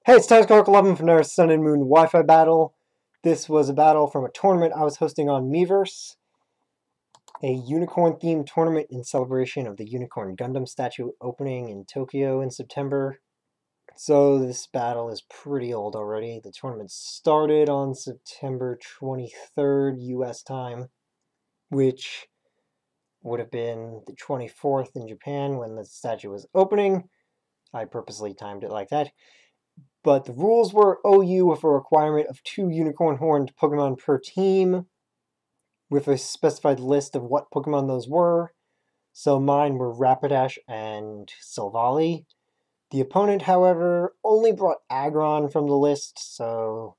Hey, it's Times11 from our Sun and Moon Wi-Fi battle. This was a battle from a tournament I was hosting on Miiverse, a unicorn-themed tournament in celebration of the Unicorn Gundam statue opening in Tokyo in September. So this battle is pretty old already. The tournament started on September 23rd US time, which would have been the 24th in Japan when the statue was opening. I purposely timed it like that. But the rules were OU with a requirement of 2 unicorn-horned Pokemon per team, with a specified list of what Pokemon those were. So mine were Rapidash and Silvally. The opponent, however, only brought Aggron from the list, so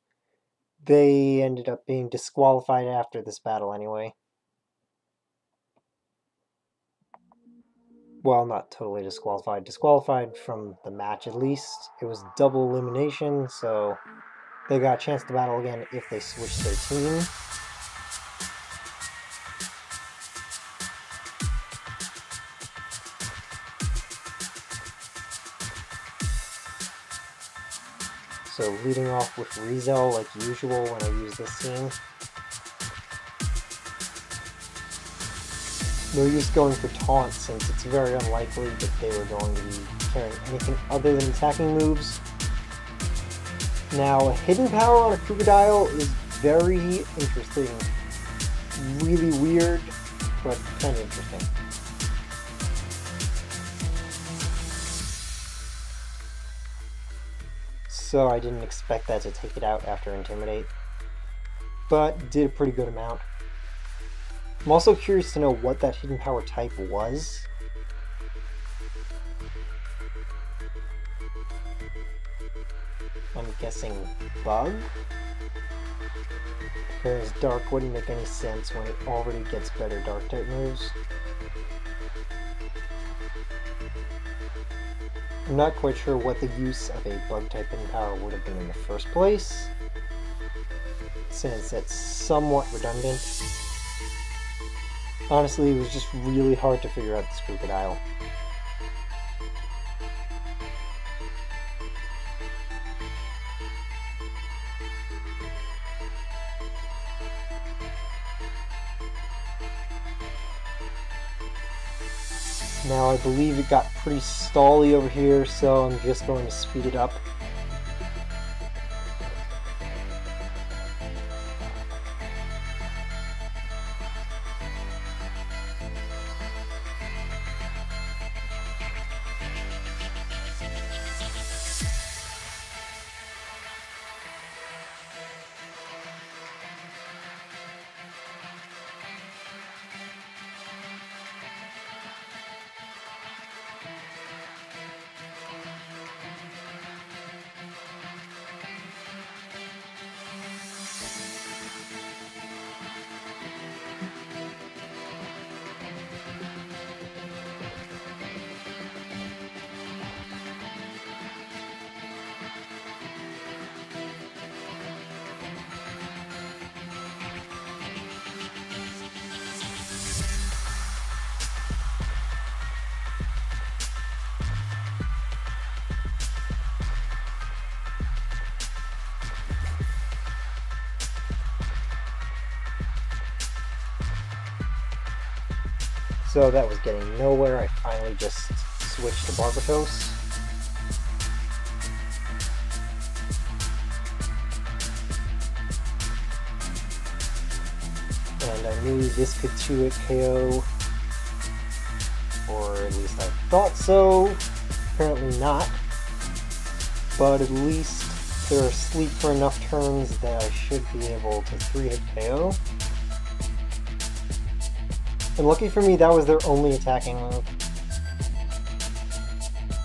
they ended up being disqualified after this battle anyway. Well, not totally disqualified. Disqualified from the match at least. It was double elimination, so they got a chance to battle again if they switched their team. So leading off with Rizel like usual when I use this team. No use going for taunt since it's very unlikely that they were going to be carrying anything other than attacking moves. Now, a hidden power on a Crocodile is very interesting. Really weird, but kind of interesting. So I didn't expect that to take it out after Intimidate, but did a pretty good amount. I'm also curious to know what that hidden power type was. I'm guessing Bug? Because Dark wouldn't make any sense when it already gets better Dark type moves. I'm not quite sure what the use of a Bug type hidden power would have been in the first place, since it's somewhat redundant. Honestly, it was just really hard to figure out this Crocodile. Now I believe it got pretty stally over here, so I'm just going to speed it up. So that was getting nowhere. I finally just switched to Barbatos. And I knew this could 2-hit KO, or at least I thought so. Apparently not. But at least they're asleep for enough turns that I should be able to 3-hit KO. And lucky for me, that was their only attacking move.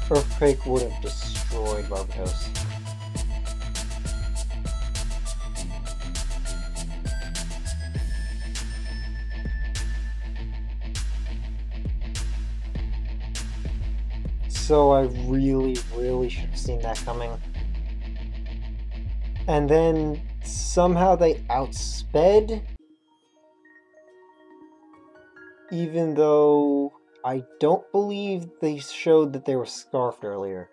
Earthquake would have destroyed Barbatos. So I really should have seen that coming. And then somehow they outsped, even though I don't believe they showed that they were scarfed earlier.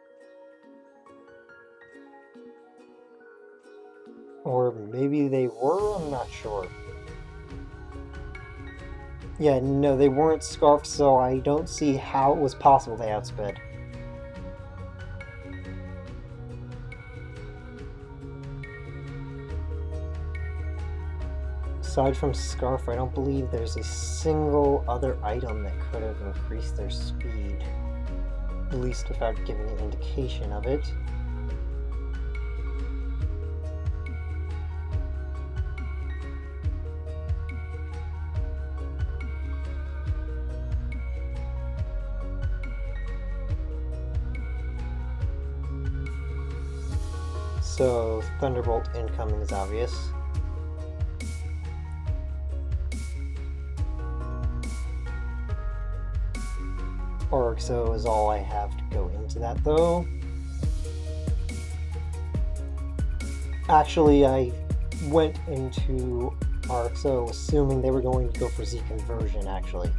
Or maybe they were? I'm not sure. Yeah, no, they weren't Scarf, so I don't see how it was possible they outsped. Aside from Scarf, I don't believe there's a single other item that could have increased their speed. At least without giving an indication of it. So, Thunderbolt incoming is obvious. Orexo is all I have to go into that, though. Actually, I went into Orexo assuming they were going to go for Z conversion, actually.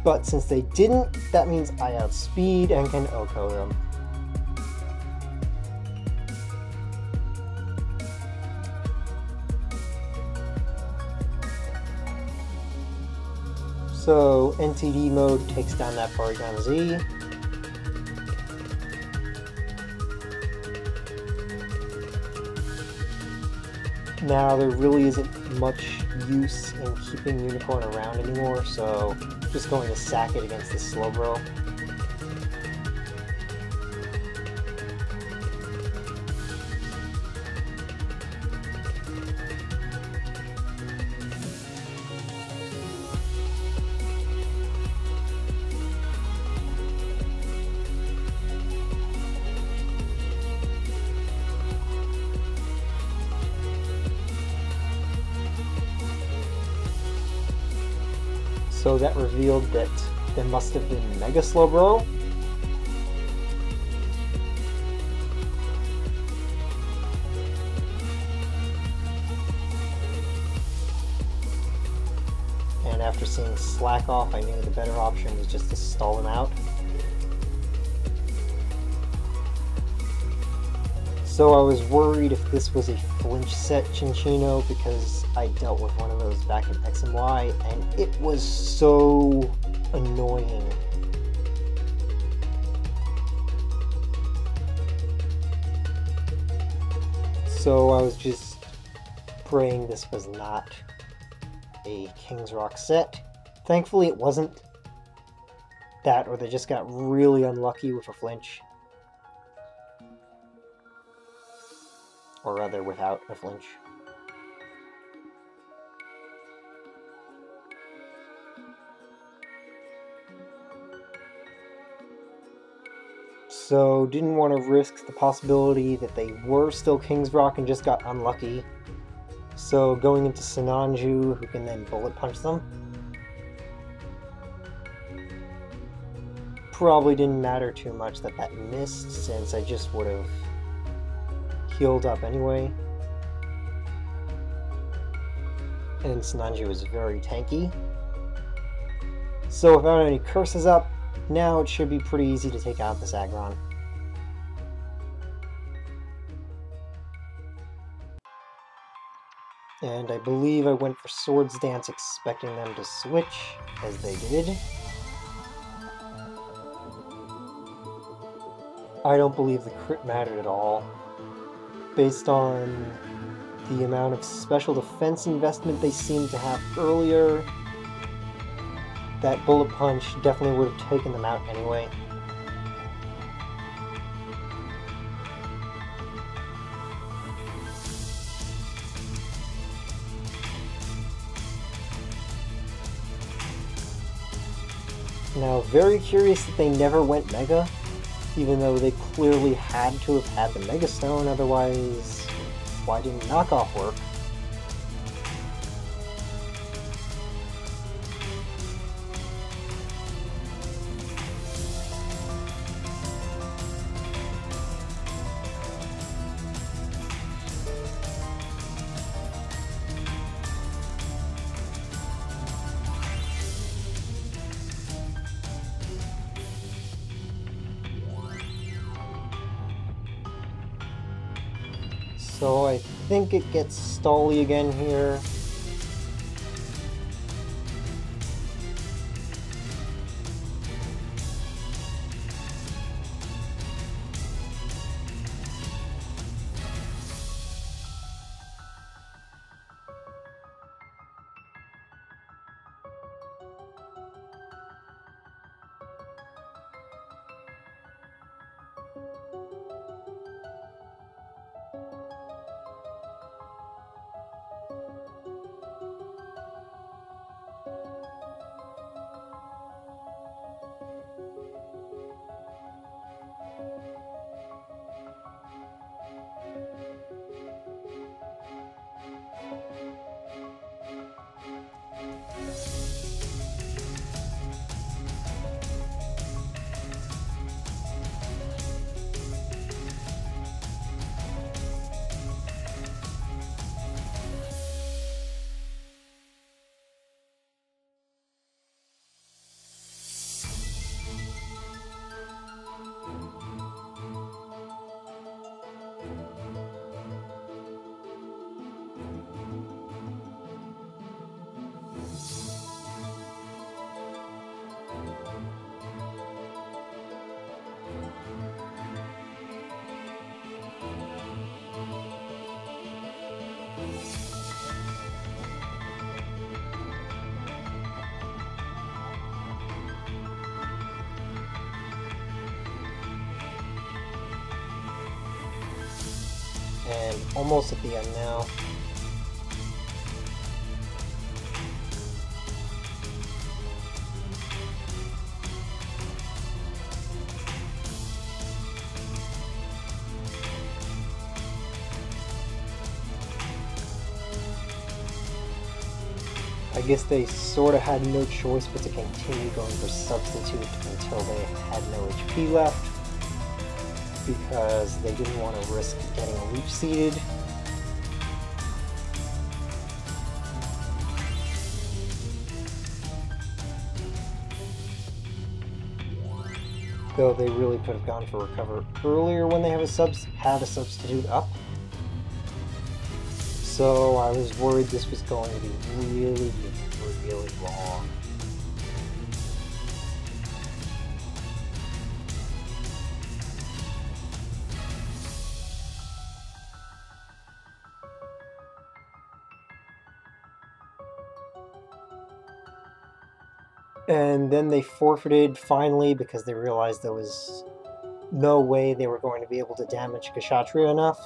But since they didn't, that means I outspeed and can OHKO them. So NTD mode takes down that Porygon Z. Now there really isn't much use in keeping Unicorn around anymore, so I'm just going to sack it against the Slowbro. So that revealed that there must have been Mega Slowbro. And after seeing Slack Off, I knew the better option was just to stall him out. So I was worried if this was a flinch set Chinchino because I dealt with one of those back in X and Y, and it was so annoying. So I was just praying this was not a King's Rock set. Thankfully it wasn't that, or they just got really unlucky with a flinch. Or rather, without a flinch. So, didn't want to risk the possibility that they were still King's Rock and just got unlucky. So, going into Sinanju, who can then bullet punch them. Probably didn't matter too much that that missed, since I just would have healed up anyway. And Sinanju is very tanky. So without any curses up, now it should be pretty easy to take out this Aggron. And I believe I went for Swords Dance expecting them to switch, as they did. I don't believe the crit mattered at all. Based on the amount of special defense investment they seemed to have earlier, that bullet punch definitely would have taken them out anyway. Now, very curious that they never went Mega, even though they clearly had to have had the Mega Stone, otherwise, why didn't Knockoff work? So I think it gets stally again here. And almost at the end now. I guess they sort of had no choice but to continue going for substitute until they had no HP left, because they didn't want to risk getting a leech seeded. Though they really could have gone for recover earlier when they had a substitute up. So I was worried this was going to be really, really long. And then they forfeited finally because they realized there was no way they were going to be able to damage Kshatriya enough.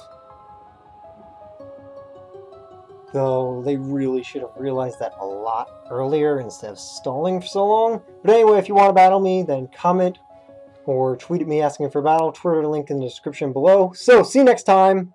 Though they really should have realized that a lot earlier instead of stalling for so long. But anyway, if you want to battle me, then comment or tweet at me asking for a battle. Twitter link in the description below. So, see you next time!